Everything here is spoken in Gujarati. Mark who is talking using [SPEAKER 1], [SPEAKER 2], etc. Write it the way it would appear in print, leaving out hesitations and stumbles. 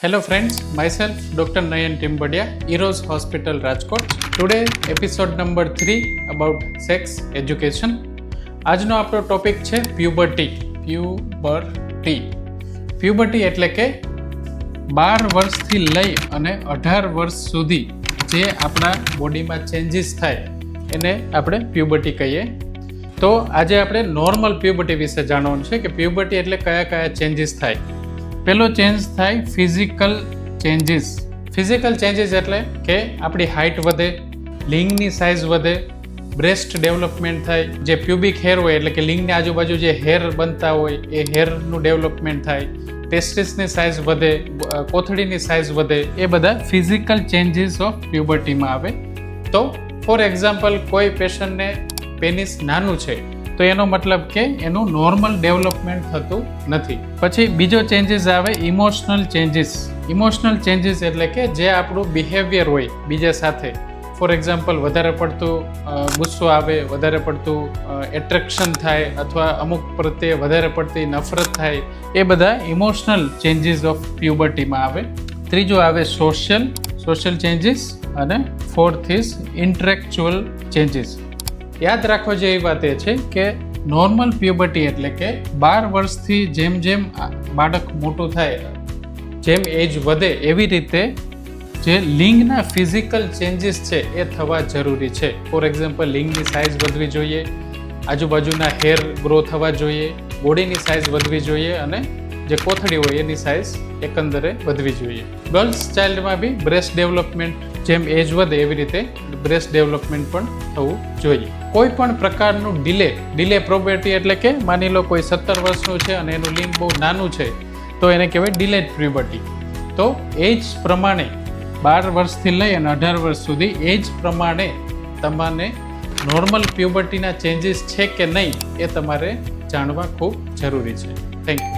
[SPEAKER 1] Hello friends, myself Dr. Nayan Timbadia, Eros Hospital Rajkot. Today episode number 3 about sex education. આજનો આપણો ટોપિક છે પ્યુબર્ટી. પ્યુબર્ટી એટલે કે 12 વર્ષથી લઈ અને 18 વર્ષ સુધી જે આપણા બોડીમાં ચેન્જીસ થાય એને આપણે પ્યુબર્ટી કહીએ. તો આજે આપણે નોર્મલ પ્યુબર્ટી વિશે જાણવાનું છે કે પ્યુબર્ટી એટલે કયા કયા ચેન્જીસ થાય. પહેલો ચેન્જ થાય ફિઝિકલ ચેન્જીસ. ફિઝિકલ ચેન્જીસ એટલે કે આપણી હાઇટ વધે, લિંગની સાઇઝ વધે, બ્રેસ્ટ ડેવલપમેન્ટ થાય, જે પ્યુબિક હેર હોય એટલે કે લિંગની આજુબાજુ જે હેર બનતા હોય એ હેરનું ડેવલપમેન્ટ થાય, ટેસ્ટિસની સાઇઝ વધે, કોથળીની સાઇઝ વધે, એ બધા ફિઝિકલ ચેન્જીસ ઓફ પ્યુબર્ટીમાં આવે. તો ફોર એક્ઝામ્પલ કોઈ પેશન્ટને પેનિસ નાનું છે તો એનો મતલબ કે એનું નોર્મલ ડેવલપમેન્ટ થતું નથી. પછી બીજો ચેન્જીસ આવે ઇમોશનલ ચેન્જીસ. ઇમોશનલ ચેન્જીસ એટલે કે જે આપણું બિહેવિયર હોય બીજા સાથે, ફોર એક્ઝામ્પલ વધારે પડતું ગુસ્સો આવે, વધારે પડતું એટ્રેક્શન થાય અથવા અમુક પ્રત્યે વધારે પડતી નફરત થાય, એ બધા ઇમોશનલ ચેન્જીસ ઓફ પ્યુબર્ટીમાં આવે. ત્રીજો આવે સોશિયલ ચેન્જીસ અને ફોર્થ ઇઝ ઇન્ટરેક્ચ્યુઅલ ચેન્જીસ. યાદ રાખવા જેવી વાત એ છે કે નોર્મલ પ્યુબર્ટી એટલે કે 12 વર્ષથી જેમ જેમ બાળક મોટું થાય, જેમ એજ વધે એવી રીતે જે લિંગના ફિઝિકલ ચેન્જીસ છે એ થવા જરૂરી છે. ફોર એક્ઝામ્પલ લિંગની સાઇઝ વધવી જોઈએ, આજુબાજુના હેર ગ્રો થવા જોઈએ, બોડીની સાઇઝ વધવી જોઈએ અને જે કોથળી હોય એની સાઇઝ એકંદરે વધવી જોઈએ. ગર્લ્સ ચાઇલ્ડમાં બી બ્રેસ્ટ ડેવલપમેન્ટ જેમ એજ વધે એવી રીતે બ્રેસ્ટ ડેવલપમેન્ટ પણ થવું જોઈએ. કોઈ પણ પ્રકારનું ડિલે પ્યુબર્ટી એટલે કે માની લો કોઈ 17 વર્ષનું છે અને એનું લિંગ બહુ નાનું છે તો એને કહેવાય ડિલેડ પ્યુબર્ટી. તો એજ પ્રમાણે 12 વર્ષથી લઈ અને 18 વર્ષ સુધી એજ પ્રમાણે તમારે નોર્મલ પ્યુબર્ટીના ચેન્જીસ છે કે નહીં એ તમારે જાણવા ખૂબ જરૂરી છે. Thank you.